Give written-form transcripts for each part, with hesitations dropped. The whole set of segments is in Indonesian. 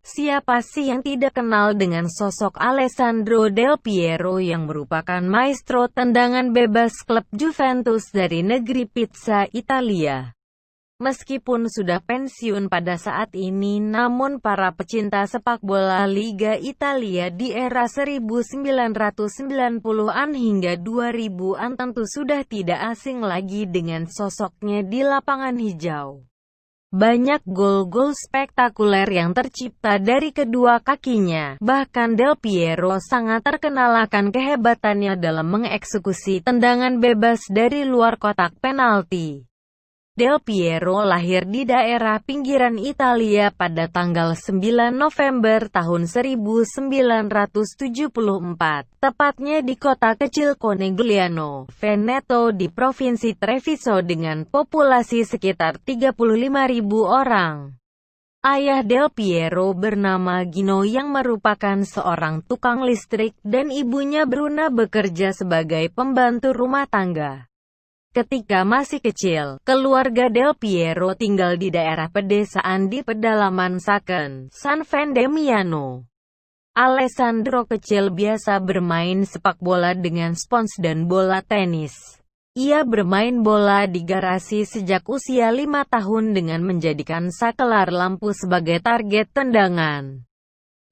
Siapa sih yang tidak kenal dengan sosok Alessandro Del Piero yang merupakan maestro tendangan bebas klub Juventus dari negeri pizza Italia? Meskipun sudah pensiun pada saat ini, namun para pecinta sepak bola Liga Italia di era 1990-an hingga 2000-an tentu sudah tidak asing lagi dengan sosoknya di lapangan hijau. Banyak gol-gol spektakuler yang tercipta dari kedua kakinya. Bahkan Del Piero sangat terkenal akan kehebatannya dalam mengeksekusi tendangan bebas dari luar kotak penalti. Del Piero lahir di daerah pinggiran Italia pada tanggal 9 November tahun 1974, tepatnya di kota kecil Conegliano, Veneto di Provinsi Treviso dengan populasi sekitar 35.000 orang. Ayah Del Piero bernama Gino yang merupakan seorang tukang listrik dan ibunya Bruna bekerja sebagai pembantu rumah tangga. Ketika masih kecil, keluarga Del Piero tinggal di daerah pedesaan di pedalaman Saken, San Vendemiano. Alessandro kecil biasa bermain sepak bola dengan spons dan bola tenis. Ia bermain bola di garasi sejak usia 5 tahun dengan menjadikan saklar lampu sebagai target tendangan.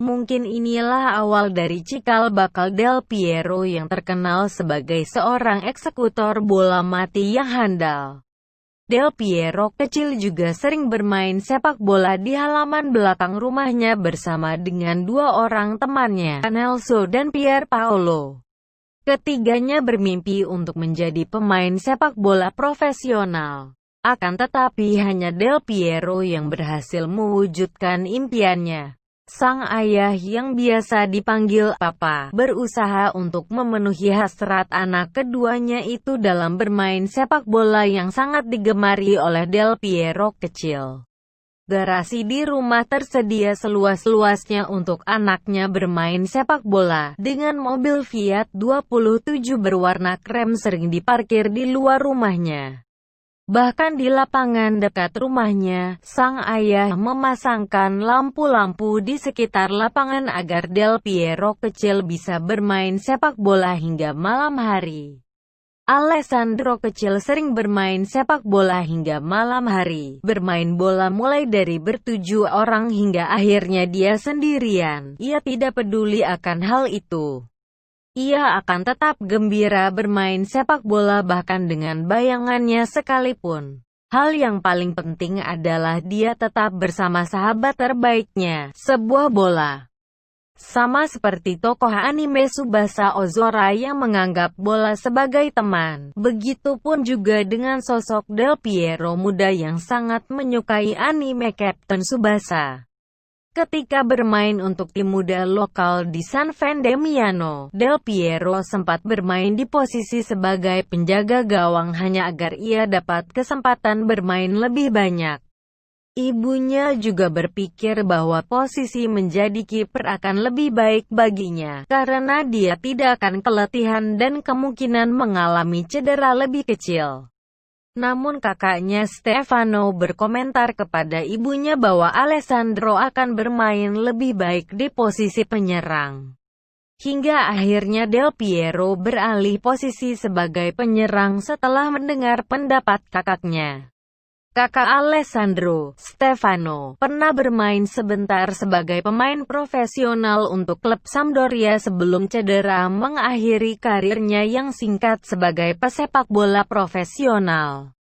Mungkin inilah awal dari cikal bakal Del Piero yang terkenal sebagai seorang eksekutor bola mati yang handal. Del Piero kecil juga sering bermain sepak bola di halaman belakang rumahnya bersama dengan dua orang temannya, Nelson dan Pier Paolo. Ketiganya bermimpi untuk menjadi pemain sepak bola profesional. Akan tetapi hanya Del Piero yang berhasil mewujudkan impiannya. Sang ayah yang biasa dipanggil Papa, berusaha untuk memenuhi hasrat anak keduanya itu dalam bermain sepak bola yang sangat digemari oleh Del Piero kecil. Garasi di rumah tersedia seluas-luasnya untuk anaknya bermain sepak bola, dengan mobil Fiat 27 berwarna krem sering diparkir di luar rumahnya. Bahkan di lapangan dekat rumahnya, sang ayah memasangkan lampu-lampu di sekitar lapangan agar Del Piero kecil bisa bermain sepak bola hingga malam hari. Alessandro kecil sering bermain sepak bola hingga malam hari, bermain bola mulai dari bertujuh orang hingga akhirnya dia sendirian. Ia tidak peduli akan hal itu. Ia akan tetap gembira bermain sepak bola bahkan dengan bayangannya sekalipun. Hal yang paling penting adalah dia tetap bersama sahabat terbaiknya, sebuah bola. Sama seperti tokoh anime Tsubasa Ozora yang menganggap bola sebagai teman, begitupun juga dengan sosok Del Piero muda yang sangat menyukai anime Captain Tsubasa. Ketika bermain untuk tim muda lokal di San Vendemiano, Del Piero sempat bermain di posisi sebagai penjaga gawang hanya agar ia dapat kesempatan bermain lebih banyak. Ibunya juga berpikir bahwa posisi menjadi kiper akan lebih baik baginya, karena dia tidak akan keletihan dan kemungkinan mengalami cedera lebih kecil. Namun kakaknya Stefano berkomentar kepada ibunya bahwa Alessandro akan bermain lebih baik di posisi penyerang. Hingga akhirnya Del Piero beralih posisi sebagai penyerang setelah mendengar pendapat kakaknya. Kakak Alessandro, Stefano, pernah bermain sebentar sebagai pemain profesional untuk klub Sampdoria sebelum cedera mengakhiri karirnya yang singkat sebagai pesepak bola profesional.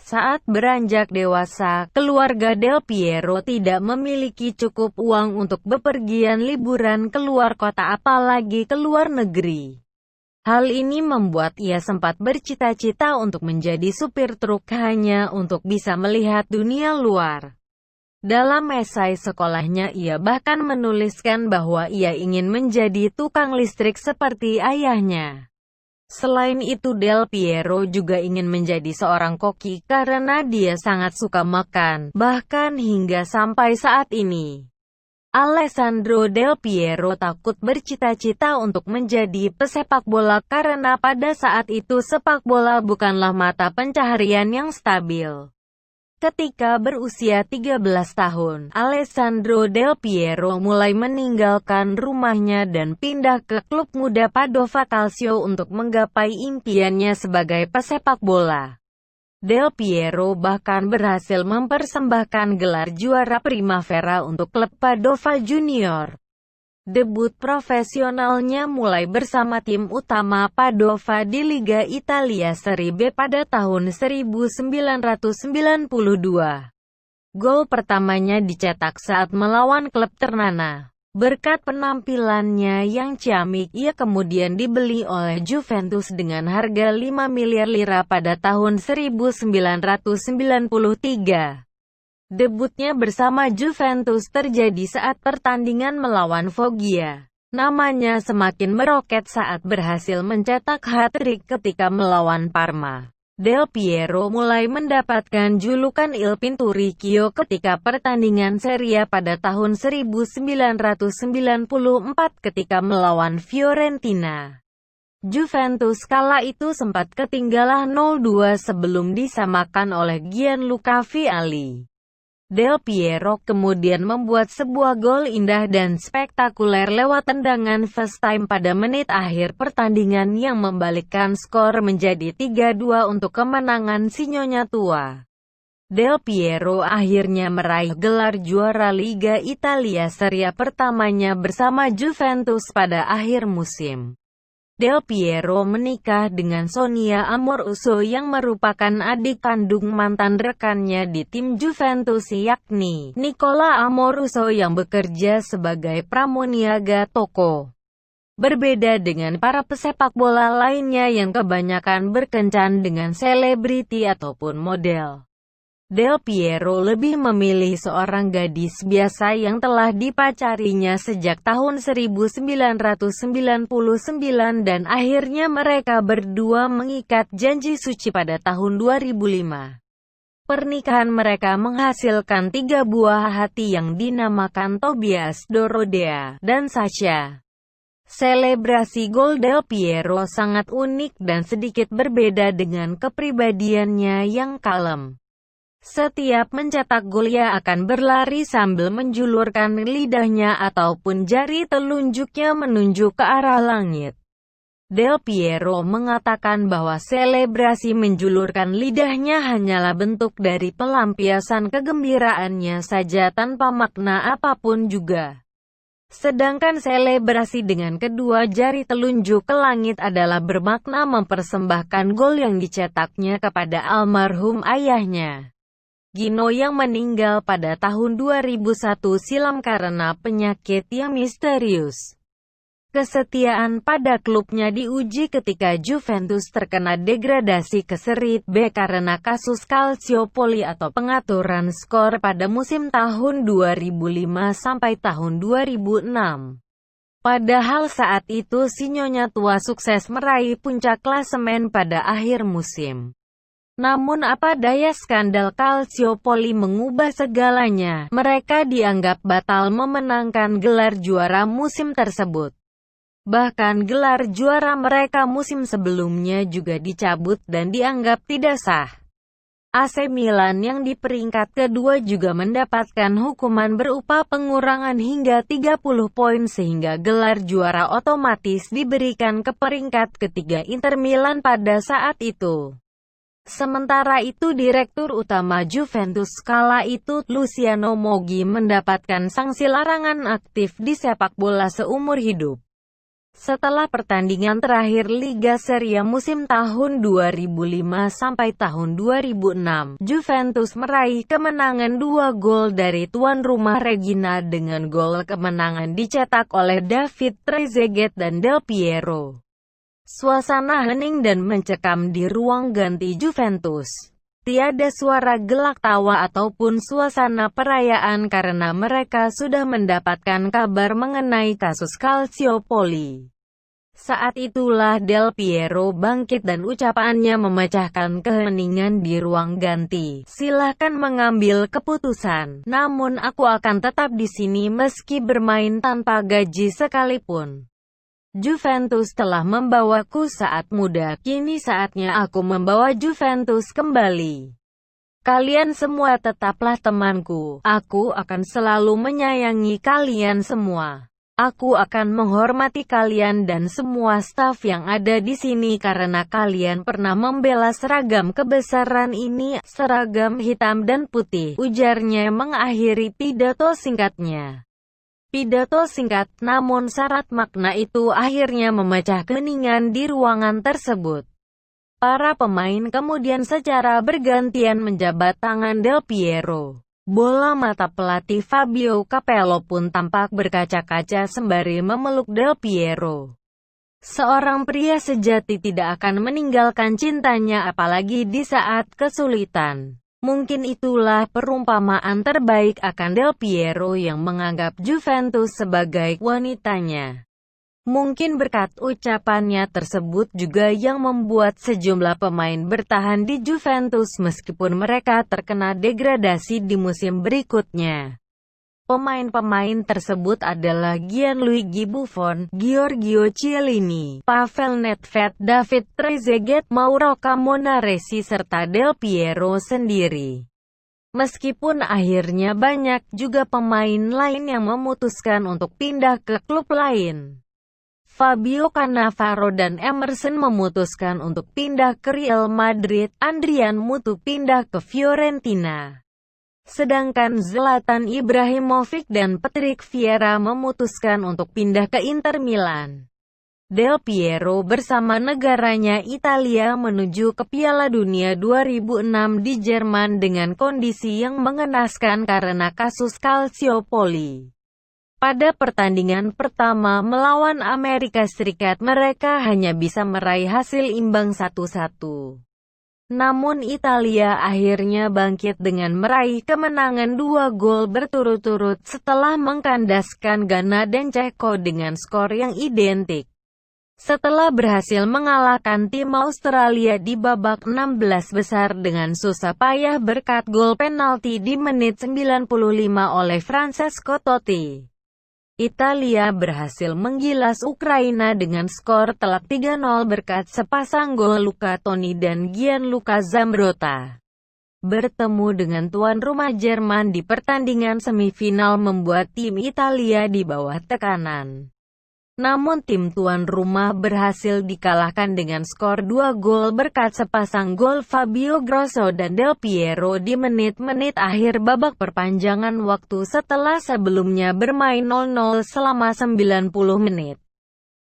Saat beranjak dewasa, keluarga Del Piero tidak memiliki cukup uang untuk bepergian liburan keluar kota apalagi ke luar negeri. Hal ini membuat ia sempat bercita-cita untuk menjadi supir truk hanya untuk bisa melihat dunia luar. Dalam esai sekolahnya ia bahkan menuliskan bahwa ia ingin menjadi tukang listrik seperti ayahnya. Selain itu Del Piero juga ingin menjadi seorang koki karena dia sangat suka makan, bahkan hingga sampai saat ini. Alessandro Del Piero takut bercita-cita untuk menjadi pesepak bola karena pada saat itu sepak bola bukanlah mata pencaharian yang stabil. Ketika berusia 13 tahun, Alessandro Del Piero mulai meninggalkan rumahnya dan pindah ke klub muda Padova Calcio untuk menggapai impiannya sebagai pesepak bola. Del Piero bahkan berhasil mempersembahkan gelar juara Primavera untuk klub Padova Junior. Debut profesionalnya mulai bersama tim utama Padova di Liga Italia Serie B pada tahun 1992. Gol pertamanya dicetak saat melawan klub Ternana. Berkat penampilannya yang ciamik, ia kemudian dibeli oleh Juventus dengan harga 5 miliar lira pada tahun 1993. Debutnya bersama Juventus terjadi saat pertandingan melawan Foggia. Namanya semakin meroket saat berhasil mencetak hat-trick ketika melawan Parma. Del Piero mulai mendapatkan julukan Il Pinturicchio ketika pertandingan Serie A pada tahun 1994 ketika melawan Fiorentina. Juventus kala itu sempat ketinggalan 0-2 sebelum disamakan oleh Gianluca Vialli. Del Piero kemudian membuat sebuah gol indah dan spektakuler lewat tendangan first time pada menit akhir pertandingan yang membalikkan skor menjadi 3-2 untuk kemenangan si Nyonya Tua. Del Piero akhirnya meraih gelar juara Liga Italia Serie A pertamanya bersama Juventus pada akhir musim. Del Piero menikah dengan Sonia Amoruso yang merupakan adik kandung mantan rekannya di tim Juventus yakni Nicola Amoruso yang bekerja sebagai pramoniaga toko. Berbeda dengan para pesepak bola lainnya yang kebanyakan berkencan dengan selebriti ataupun model, Del Piero lebih memilih seorang gadis biasa yang telah dipacarinya sejak tahun 1999 dan akhirnya mereka berdua mengikat janji suci pada tahun 2005. Pernikahan mereka menghasilkan 3 buah hati yang dinamakan Tobias, Dorothea, dan Sasha. Selebrasi gol Del Piero sangat unik dan sedikit berbeda dengan kepribadiannya yang kalem. Setiap mencetak gol ia akan berlari sambil menjulurkan lidahnya ataupun jari telunjuknya menunjuk ke arah langit. Del Piero mengatakan bahwa selebrasi menjulurkan lidahnya hanyalah bentuk dari pelampiasan kegembiraannya saja tanpa makna apapun juga. Sedangkan selebrasi dengan kedua jari telunjuk ke langit adalah bermakna mempersembahkan gol yang dicetaknya kepada almarhum ayahnya, Gino, yang meninggal pada tahun 2001 silam karena penyakit yang misterius. Kesetiaan pada klubnya diuji ketika Juventus terkena degradasi ke Serie B karena kasus Calciopoli atau pengaturan skor pada musim tahun 2005 sampai tahun 2006. Padahal saat itu si Nyonya Tua sukses meraih puncak klasemen pada akhir musim. Namun apa daya, skandal Calciopoli mengubah segalanya. Mereka dianggap batal memenangkan gelar juara musim tersebut. Bahkan gelar juara mereka musim sebelumnya juga dicabut dan dianggap tidak sah. AC Milan yang di peringkat kedua juga mendapatkan hukuman berupa pengurangan hingga 30 poin sehingga gelar juara otomatis diberikan ke peringkat ketiga Inter Milan pada saat itu. Sementara itu Direktur Utama Juventus kala itu, Luciano Moggi, mendapatkan sanksi larangan aktif di sepak bola seumur hidup. Setelah pertandingan terakhir Liga Serie A musim tahun 2005 sampai tahun 2006, Juventus meraih kemenangan 2 gol dari tuan rumah Regina dengan gol kemenangan dicetak oleh David Trezeguet dan Del Piero. Suasana hening dan mencekam di ruang ganti Juventus. Tiada suara gelak tawa ataupun suasana perayaan karena mereka sudah mendapatkan kabar mengenai kasus Calciopoli. Saat itulah Del Piero bangkit dan ucapannya memecahkan keheningan di ruang ganti. Silakan mengambil keputusan, namun aku akan tetap di sini meski bermain tanpa gaji sekalipun. Juventus telah membawaku saat muda, kini saatnya aku membawa Juventus kembali. Kalian semua tetaplah temanku. Aku akan selalu menyayangi kalian semua. Aku akan menghormati kalian dan semua staf yang ada di sini karena kalian pernah membela seragam kebesaran ini, seragam hitam dan putih, ujarnya mengakhiri pidato singkatnya. Pidato singkat namun syarat makna itu akhirnya memecah keheningan di ruangan tersebut. Para pemain kemudian secara bergantian menjabat tangan Del Piero. Bola mata pelatih Fabio Capello pun tampak berkaca-kaca sembari memeluk Del Piero. Seorang pria sejati tidak akan meninggalkan cintanya apalagi di saat kesulitan. Mungkin itulah perumpamaan terbaik akan Del Piero yang menganggap Juventus sebagai wanitanya. Mungkin berkat ucapannya tersebut juga yang membuat sejumlah pemain bertahan di Juventus meskipun mereka terkena degradasi di musim berikutnya. Pemain-pemain tersebut adalah Gianluigi Buffon, Giorgio Chiellini, Pavel Nedved, David Trezeguet, Mauro Camonaresi serta Del Piero sendiri. Meskipun akhirnya banyak juga pemain lain yang memutuskan untuk pindah ke klub lain. Fabio Cannavaro dan Emerson memutuskan untuk pindah ke Real Madrid, Adrian Mutu pindah ke Fiorentina. Sedangkan Zlatan Ibrahimovic dan Patrick Vieira memutuskan untuk pindah ke Inter Milan. Del Piero bersama negaranya Italia menuju ke Piala Dunia 2006 di Jerman dengan kondisi yang mengenaskan karena kasus Calciopoli. Pada pertandingan pertama melawan Amerika Serikat mereka hanya bisa meraih hasil imbang 1-1. Namun Italia akhirnya bangkit dengan meraih kemenangan 2 gol berturut-turut setelah mengkandaskan Ghana dan Ceko dengan skor yang identik. Setelah berhasil mengalahkan tim Australia di babak 16 besar dengan susah payah berkat gol penalti di menit 95 oleh Francesco Totti. Italia berhasil menggilas Ukraina dengan skor telak 3-0 berkat sepasang gol Luca Toni dan Gianluca Zambrotta. Bertemu dengan tuan rumah Jerman di pertandingan semifinal membuat tim Italia di bawah tekanan. Namun tim tuan rumah berhasil dikalahkan dengan skor 2 gol berkat sepasang gol Fabio Grosso dan Del Piero di menit-menit akhir babak perpanjangan waktu setelah sebelumnya bermain 0-0 selama 90 menit.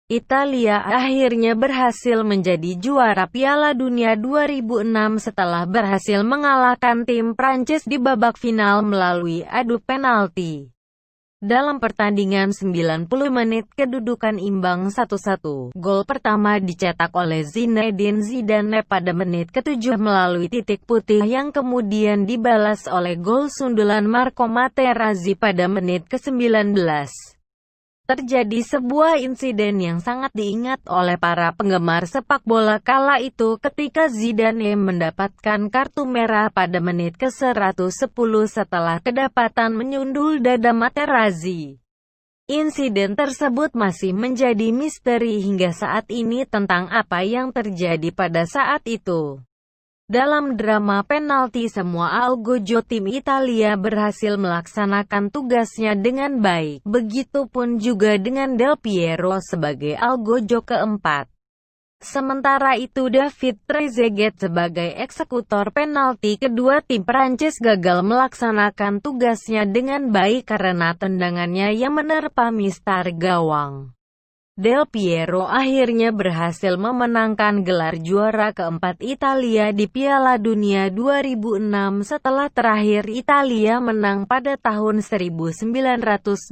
Italia akhirnya berhasil menjadi juara Piala Dunia 2006 setelah berhasil mengalahkan tim Prancis di babak final melalui adu penalti. Dalam pertandingan 90 menit kedudukan imbang 1-1, gol pertama dicetak oleh Zinedine Zidane pada menit ke-7 melalui titik putih yang kemudian dibalas oleh gol sundulan Marco Materazzi pada menit ke-19. Terjadi sebuah insiden yang sangat diingat oleh para penggemar sepak bola kala itu ketika Zidane mendapatkan kartu merah pada menit ke-110 setelah kedapatan menyundul dada Materazzi. Insiden tersebut masih menjadi misteri hingga saat ini tentang apa yang terjadi pada saat itu. Dalam drama penalti semua algojo tim Italia berhasil melaksanakan tugasnya dengan baik, begitupun juga dengan Del Piero sebagai algojo keempat. Sementara itu David Trezeguet sebagai eksekutor penalti kedua tim Prancis gagal melaksanakan tugasnya dengan baik karena tendangannya yang menerpa mistar gawang. Del Piero akhirnya berhasil memenangkan gelar juara keempat Italia di Piala Dunia 2006 setelah terakhir Italia menang pada tahun 1982.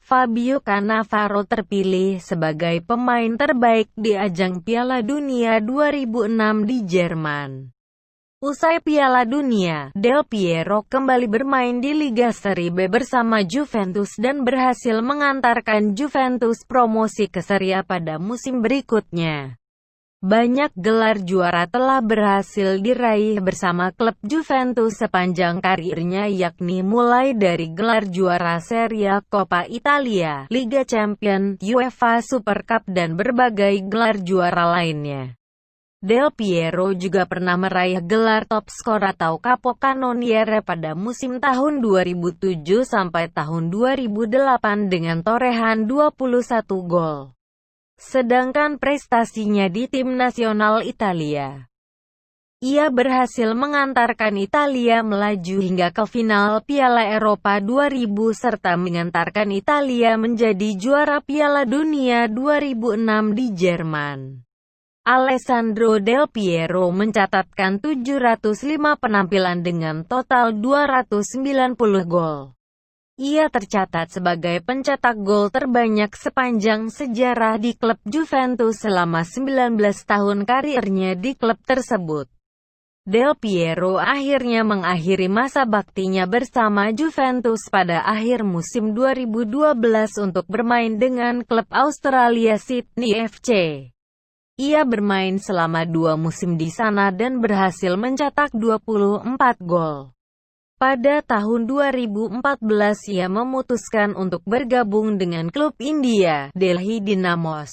Fabio Cannavaro terpilih sebagai pemain terbaik di ajang Piala Dunia 2006 di Jerman. Usai Piala Dunia, Del Piero kembali bermain di Liga Serie B bersama Juventus dan berhasil mengantarkan Juventus promosi ke Serie A pada musim berikutnya. Banyak gelar juara telah berhasil diraih bersama klub Juventus sepanjang karirnya yakni mulai dari gelar juara Serie A, Coppa Italia, Liga Champions, UEFA Super Cup dan berbagai gelar juara lainnya. Del Piero juga pernah meraih gelar top skor atau capocannoniere pada musim tahun 2007 sampai tahun 2008 dengan torehan 21 gol. Sedangkan prestasinya di tim nasional Italia, ia berhasil mengantarkan Italia melaju hingga ke final Piala Eropa 2000 serta mengantarkan Italia menjadi juara Piala Dunia 2006 di Jerman. Alessandro Del Piero mencatatkan 705 penampilan dengan total 290 gol. Ia tercatat sebagai pencetak gol terbanyak sepanjang sejarah di klub Juventus selama 19 tahun karirnya di klub tersebut. Del Piero akhirnya mengakhiri masa baktinya bersama Juventus pada akhir musim 2012 untuk bermain dengan klub Australia Sydney FC. Ia bermain selama 2 musim di sana dan berhasil mencetak 24 gol. Pada tahun 2014 ia memutuskan untuk bergabung dengan klub India, Delhi Dynamos.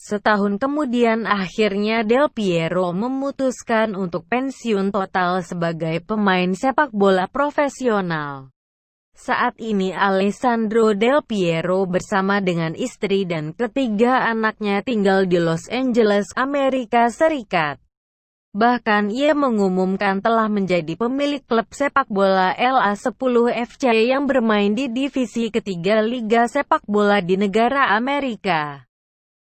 Setahun kemudian akhirnya Del Piero memutuskan untuk pensiun total sebagai pemain sepak bola profesional. Saat ini Alessandro Del Piero bersama dengan istri dan ketiga anaknya tinggal di Los Angeles, Amerika Serikat. Bahkan ia mengumumkan telah menjadi pemilik klub sepak bola LA10 FC yang bermain di divisi ketiga Liga Sepak Bola di negara Amerika.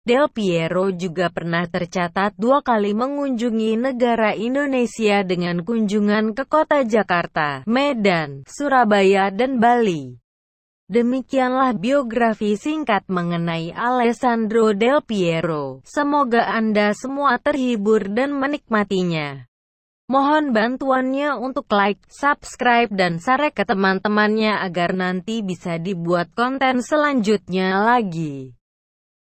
Del Piero juga pernah tercatat 2 kali mengunjungi negara Indonesia dengan kunjungan ke kota Jakarta, Medan, Surabaya dan Bali. Demikianlah biografi singkat mengenai Alessandro Del Piero. Semoga Anda semua terhibur dan menikmatinya. Mohon bantuannya untuk like, subscribe dan share ke teman-temannya agar nanti bisa dibuat konten selanjutnya lagi.